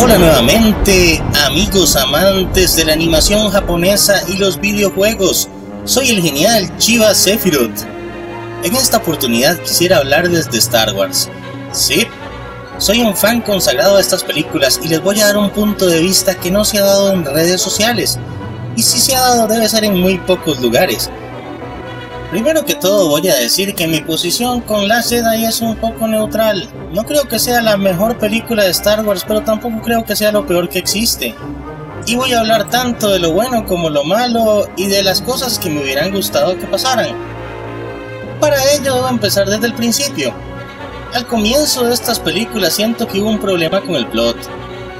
Hola nuevamente, amigos amantes de la animación japonesa y los videojuegos. Soy el genial Chiba Sephiroth. En esta oportunidad quisiera hablarles de Star Wars. Sí, soy un fan consagrado de estas películas y les voy a dar un punto de vista que no se ha dado en redes sociales. Y si se ha dado, debe ser en muy pocos lugares. Primero que todo voy a decir que mi posición con Last Jedi es un poco neutral. No creo que sea la mejor película de Star Wars, pero tampoco creo que sea lo peor que existe. Y voy a hablar tanto de lo bueno como lo malo y de las cosas que me hubieran gustado que pasaran. Para ello debo empezar desde el principio. Al comienzo de estas películas siento que hubo un problema con el plot.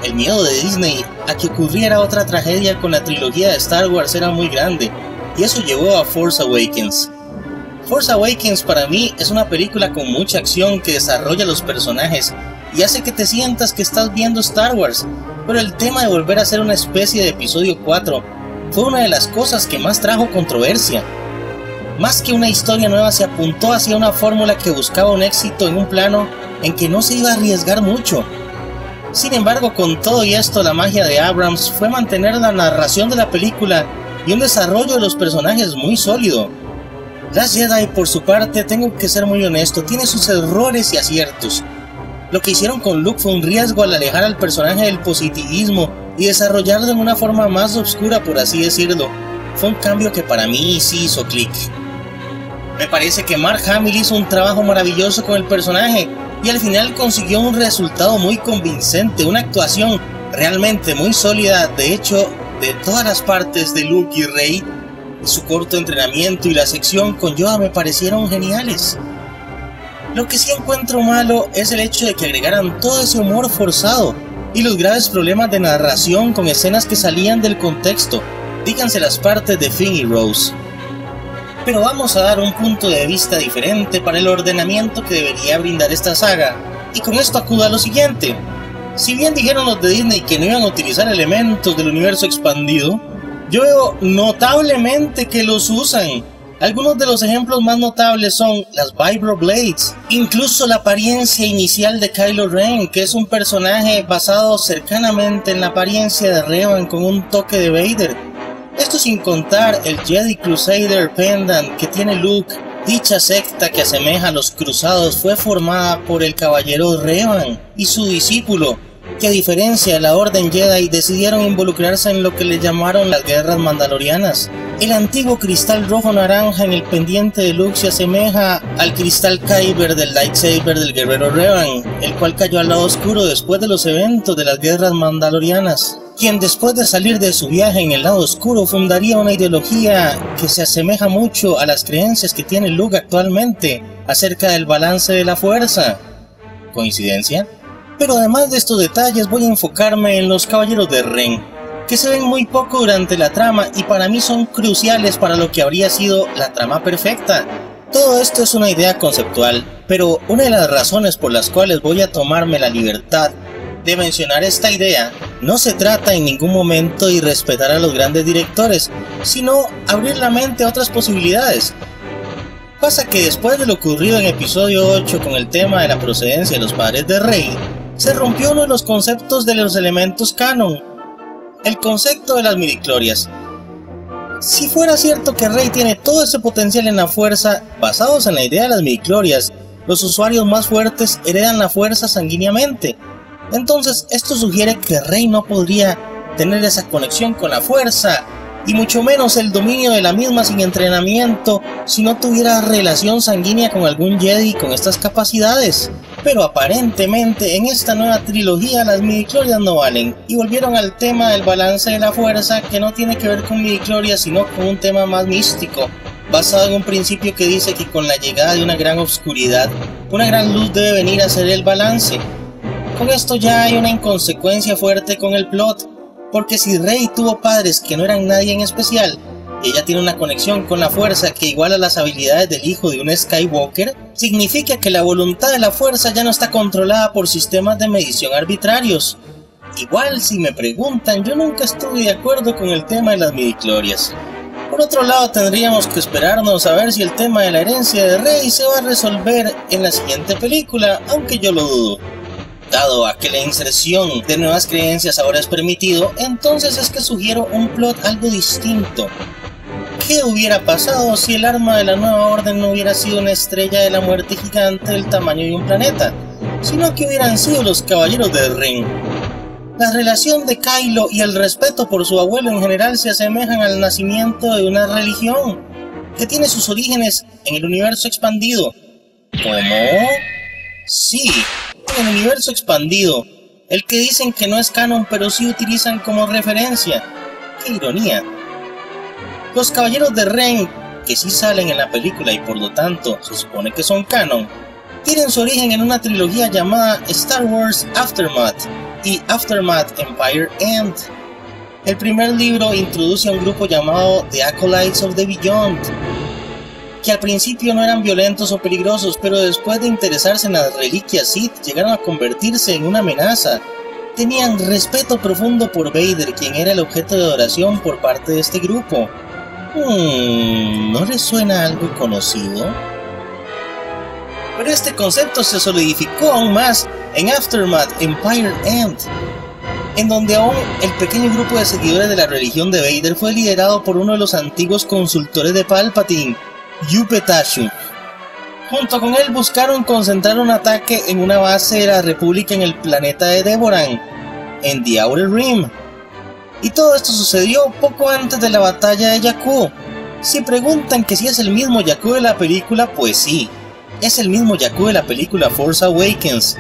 El miedo de Disney a que ocurriera otra tragedia con la trilogía de Star Wars era muy grande, y eso llevó a Force Awakens. Force Awakens para mí es una película con mucha acción que desarrolla los personajes y hace que te sientas que estás viendo Star Wars, pero el tema de volver a ser una especie de episodio 4 fue una de las cosas que más trajo controversia. Más que una historia nueva, se apuntó hacia una fórmula que buscaba un éxito en un plano en que no se iba a arriesgar mucho. Sin embargo, con todo y esto, la magia de Abrams fue mantener la narración de la película y un desarrollo de los personajes muy sólido. Last Jedi, por su parte, tengo que ser muy honesto, tiene sus errores y aciertos. Lo que hicieron con Luke fue un riesgo al alejar al personaje del positivismo y desarrollarlo en una forma más oscura, por así decirlo. Fue un cambio que para mí sí hizo clic. Me parece que Mark Hamill hizo un trabajo maravilloso con el personaje y al final consiguió un resultado muy convincente, una actuación realmente muy sólida. De hecho, de todas las partes de Luke y Rey, su corto entrenamiento y la sección con Yoda me parecieron geniales. Lo que sí encuentro malo es el hecho de que agregaran todo ese humor forzado y los graves problemas de narración con escenas que salían del contexto, díganse las partes de Finn y Rose. Pero vamos a dar un punto de vista diferente para el ordenamiento que debería brindar esta saga, y con esto acudo a lo siguiente. Si bien dijeron los de Disney que no iban a utilizar elementos del universo expandido, yo veo notablemente que los usan. Algunos de los ejemplos más notables son las Vibroblades, incluso la apariencia inicial de Kylo Ren, que es un personaje basado cercanamente en la apariencia de Revan con un toque de Vader. Esto sin contar el Jedi Crusader Pendant que tiene Luke. Dicha secta que asemeja a los cruzados fue formada por el caballero Revan y su discípulo, que a diferencia de la Orden Jedi decidieron involucrarse en lo que le llamaron las guerras mandalorianas. El antiguo cristal rojo naranja en el pendiente de Luke se asemeja al cristal Kyber del lightsaber del guerrero Revan, el cual cayó al lado oscuro después de los eventos de las guerras mandalorianas, quien después de salir de su viaje en el lado oscuro fundaría una ideología que se asemeja mucho a las creencias que tiene Luke actualmente acerca del balance de la fuerza. ¿Coincidencia? Pero además de estos detalles voy a enfocarme en los caballeros de Ren, que se ven muy poco durante la trama y para mí son cruciales para lo que habría sido la trama perfecta. Todo esto es una idea conceptual, pero una de las razones por las cuales voy a tomarme la libertad de mencionar esta idea no se trata en ningún momento de irrespetar a los grandes directores, sino abrir la mente a otras posibilidades. Pasa que después de lo ocurrido en episodio 8 con el tema de la procedencia de los padres de Rey, se rompió uno de los conceptos de los elementos canon, el concepto de las midichlorias. Si fuera cierto que Rey tiene todo ese potencial en la fuerza, basados en la idea de las midichlorias, los usuarios más fuertes heredan la fuerza sanguíneamente. Entonces esto sugiere que Rey no podría tener esa conexión con la fuerza, y mucho menos el dominio de la misma sin entrenamiento, si no tuviera relación sanguínea con algún Jedi con estas capacidades. Pero aparentemente en esta nueva trilogía las midichlorias no valen, y volvieron al tema del balance de la fuerza, que no tiene que ver con midichlorias sino con un tema más místico, basado en un principio que dice que con la llegada de una gran oscuridad, una gran luz debe venir a hacer el balance. Con esto ya hay una inconsecuencia fuerte con el plot, porque si Rey tuvo padres que no eran nadie en especial, y ella tiene una conexión con la fuerza que iguala las habilidades del hijo de un Skywalker, significa que la voluntad de la fuerza ya no está controlada por sistemas de medición arbitrarios. Igual, si me preguntan, yo nunca estuve de acuerdo con el tema de las midichlorias. Por otro lado, tendríamos que esperarnos a ver si el tema de la herencia de Rey se va a resolver en la siguiente película, aunque yo lo dudo. Dado a que la inserción de nuevas creencias ahora es permitido, entonces es que sugiero un plot algo distinto. ¿Qué hubiera pasado si el arma de la nueva orden no hubiera sido una estrella de la muerte gigante del tamaño de un planeta, sino que hubieran sido los caballeros del ring? La relación de Kylo y el respeto por su abuelo en general se asemejan al nacimiento de una religión que tiene sus orígenes en el universo expandido. ¿Cómo? Sí, en el universo expandido, el que dicen que no es canon pero sí utilizan como referencia. ¡Qué ironía! Los caballeros de Ren, que sí salen en la película y por lo tanto se supone que son canon, tienen su origen en una trilogía llamada Star Wars Aftermath y Aftermath Empire End. El primer libro introduce a un grupo llamado The Acolytes of the Beyond, que al principio no eran violentos o peligrosos, pero después de interesarse en las reliquias Sith llegaron a convertirse en una amenaza. Tenían respeto profundo por Vader, quien era el objeto de adoración por parte de este grupo. ¿No les suena algo conocido? Pero este concepto se solidificó aún más en Aftermath Empire End, en donde aún el pequeño grupo de seguidores de la religión de Vader fue liderado por uno de los antiguos consultores de Palpatine, Yupe Tashu. Junto con él buscaron concentrar un ataque en una base de la República en el planeta de Devoran, en The Outer Rim. Y todo esto sucedió poco antes de la batalla de Jakku. Si preguntan que si es el mismo Jakku de la película, pues sí, es el mismo Jakku de la película Force Awakens.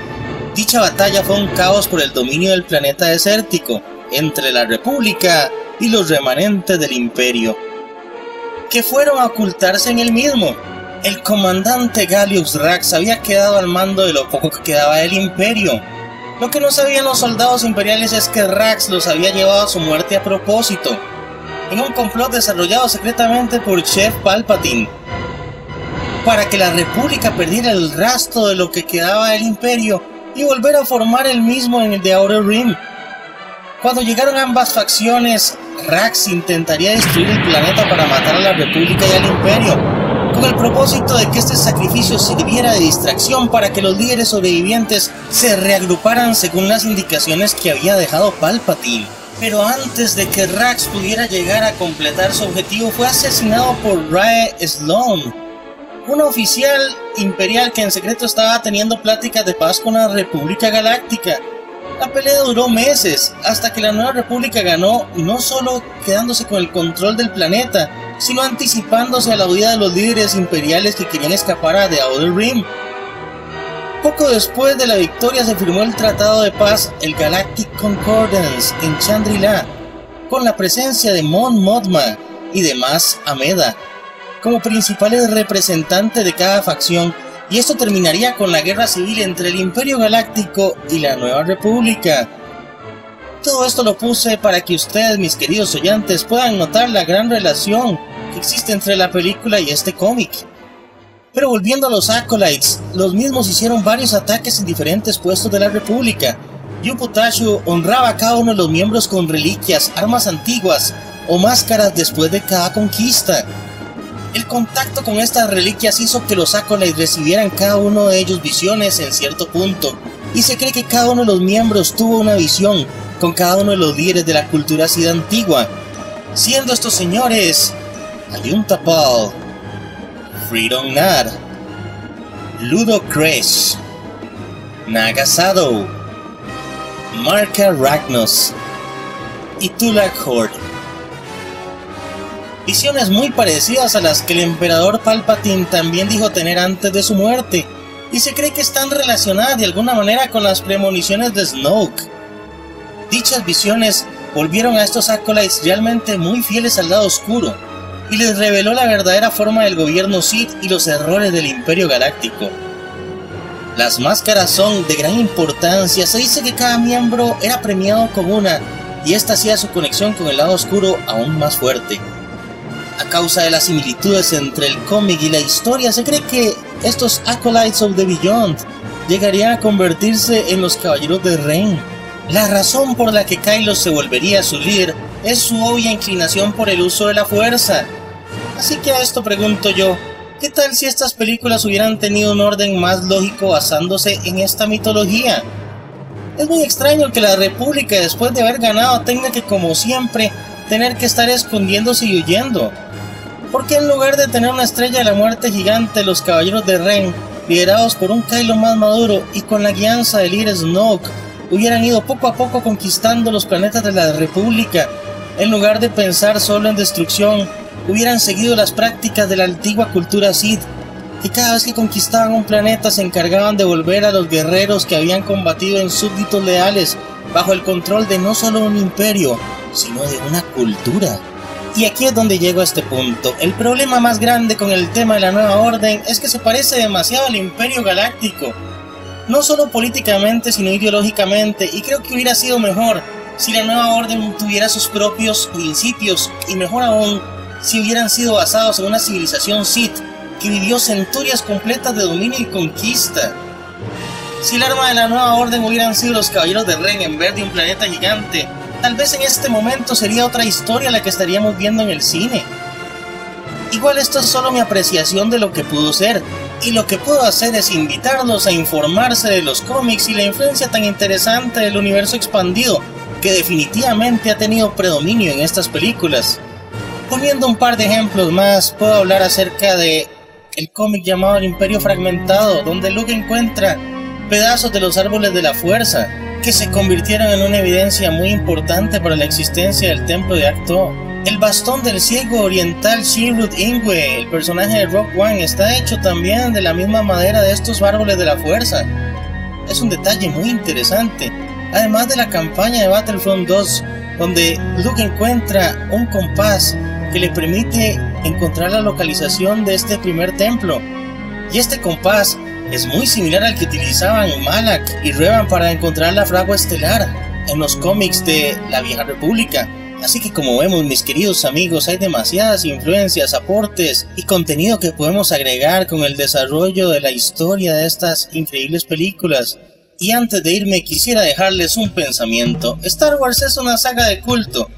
Dicha batalla fue un caos por el dominio del planeta desértico, entre la República y los remanentes del Imperio, que fueron a ocultarse en el mismo. El comandante Gallius Rax había quedado al mando de lo poco que quedaba del Imperio. Lo que no sabían los soldados imperiales es que Rax los había llevado a su muerte a propósito, en un complot desarrollado secretamente por Chef Palpatine, para que la República perdiera el rastro de lo que quedaba del Imperio y volver a formar el mismo en el The Outer Rim. Cuando llegaron ambas facciones, Rax intentaría destruir el planeta para matar a la República y al Imperio, con el propósito de que este sacrificio sirviera de distracción para que los líderes sobrevivientes se reagruparan según las indicaciones que había dejado Palpatine. Pero antes de que Rax pudiera llegar a completar su objetivo, fue asesinado por Rae Sloane, una oficial imperial que en secreto estaba teniendo pláticas de paz con la República Galáctica. La pelea duró meses, hasta que la Nueva República ganó, no solo quedándose con el control del planeta, sino anticipándose a la huida de los líderes imperiales que querían escapar a The Outer Rim. Poco después de la victoria se firmó el Tratado de Paz, el Galactic Concordance, en Chandrila, con la presencia de Mon Mothma y de Maz Amedda como principales representantes de cada facción, y esto terminaría con la guerra civil entre el Imperio Galáctico y la Nueva República. Todo esto lo puse para que ustedes, mis queridos oyentes, puedan notar la gran relación que existe entre la película y este cómic. Pero volviendo a los Acolytes, los mismos hicieron varios ataques en diferentes puestos de la República. Yupe Tashu honraba a cada uno de los miembros con reliquias, armas antiguas o máscaras después de cada conquista. El contacto con estas reliquias hizo que los Acolytes recibieran cada uno de ellos visiones en cierto punto, y se cree que cada uno de los miembros tuvo una visión con cada uno de los líderes de la cultura Sith antigua, siendo estos señores Aliun Tapal, Freedom Nar, Ludo Kresh, Naga Sadow, Marka Ragnos y Tulak Hord. Visiones muy parecidas a las que el emperador Palpatine también dijo tener antes de su muerte, y se cree que están relacionadas de alguna manera con las premoniciones de Snoke. Dichas visiones volvieron a estos Acolytes realmente muy fieles al lado oscuro, y les reveló la verdadera forma del gobierno Sith y los errores del Imperio Galáctico. Las máscaras son de gran importancia. Se dice que cada miembro era premiado con una, y esta hacía su conexión con el lado oscuro aún más fuerte. A causa de las similitudes entre el cómic y la historia, se cree que estos Acolytes of the Beyond llegarían a convertirse en los Caballeros de Ren. La razón por la que Kylo se volvería su líder es su obvia inclinación por el uso de la fuerza. Así que a esto pregunto yo, ¿qué tal si estas películas hubieran tenido un orden más lógico basándose en esta mitología? Es muy extraño que la República, después de haber ganado, tenga que, como siempre, tener que estar escondiéndose y huyendo. ¿Por qué en lugar de tener una estrella de la muerte gigante, los caballeros de Ren, liderados por un Kylo más maduro y con la guianza de líder Snoke, hubieran ido poco a poco conquistando los planetas de la República, en lugar de pensar solo en destrucción, hubieran seguido las prácticas de la antigua cultura Sith, que cada vez que conquistaban un planeta se encargaban de volver a los guerreros que habían combatido en súbditos leales, bajo el control de no solo un imperio, sino de una cultura? Y aquí es donde llego a este punto. El problema más grande con el tema de la Nueva Orden es que se parece demasiado al Imperio Galáctico, no solo políticamente sino ideológicamente, y creo que hubiera sido mejor si la Nueva Orden tuviera sus propios principios, y mejor aún si hubieran sido basados en una civilización Sith que vivió centurias completas de dominio y conquista. Si el arma de la Nueva Orden hubieran sido los caballeros de Ren en vez de un planeta gigante, tal vez en este momento sería otra historia la que estaríamos viendo en el cine. Igual esto es solo mi apreciación de lo que pudo ser, y lo que puedo hacer es invitarlos a informarse de los cómics y la influencia tan interesante del universo expandido, que definitivamente ha tenido predominio en estas películas. Poniendo un par de ejemplos más, puedo hablar acerca de el cómic llamado El Imperio Fragmentado, donde Luke encuentra pedazos de los árboles de la fuerza, que se convirtieron en una evidencia muy importante para la existencia del templo de Ahch-To. El bastón del ciego oriental Chirrut Îmwe, el personaje de Rogue One, está hecho también de la misma madera de estos árboles de la fuerza. Es un detalle muy interesante. Además de la campaña de Battlefront 2, donde Luke encuentra un compás que le permite encontrar la localización de este primer templo. Y este compás es muy similar al que utilizaban Malak y Revan para encontrar la fragua estelar en los cómics de la Vieja República. Así que, como vemos, mis queridos amigos, hay demasiadas influencias, aportes y contenido que podemos agregar con el desarrollo de la historia de estas increíbles películas. Y antes de irme quisiera dejarles un pensamiento. Star Wars es una saga de culto,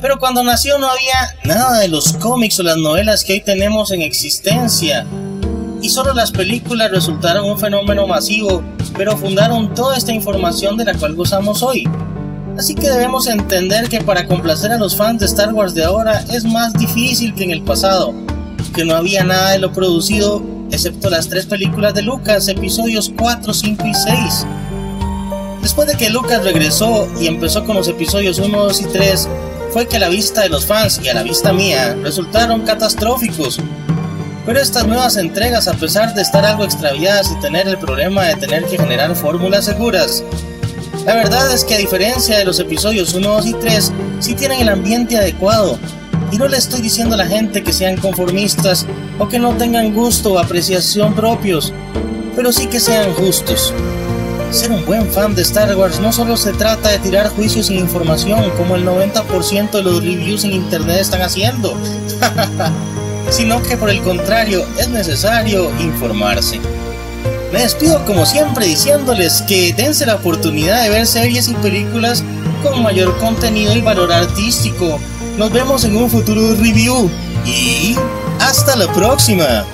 pero cuando nació no había nada de los cómics o las novelas que hoy tenemos en existencia, y solo las películas resultaron un fenómeno masivo, pero fundaron toda esta información de la cual gozamos hoy. Así que debemos entender que para complacer a los fans de Star Wars de ahora es más difícil que en el pasado, que no había nada de lo producido excepto las 3 películas de Lucas, episodios 4, 5 y 6. Después de que Lucas regresó y empezó con los episodios 1, 2 y 3, fue que a la vista de los fans y a la vista mía resultaron catastróficos. Pero estas nuevas entregas, a pesar de estar algo extraviadas y tener el problema de tener que generar fórmulas seguras, la verdad es que a diferencia de los episodios 1, 2 y 3, sí tienen el ambiente adecuado. Y no le estoy diciendo a la gente que sean conformistas o que no tengan gusto o apreciación propios, pero sí que sean justos. Ser un buen fan de Star Wars no solo se trata de tirar juicios sin información, como el 90% de los reviews en internet están haciendo, sino que por el contrario es necesario informarse. Me despido como siempre diciéndoles que dense la oportunidad de ver series y películas con mayor contenido y valor artístico. Nos vemos en un futuro review y hasta la próxima.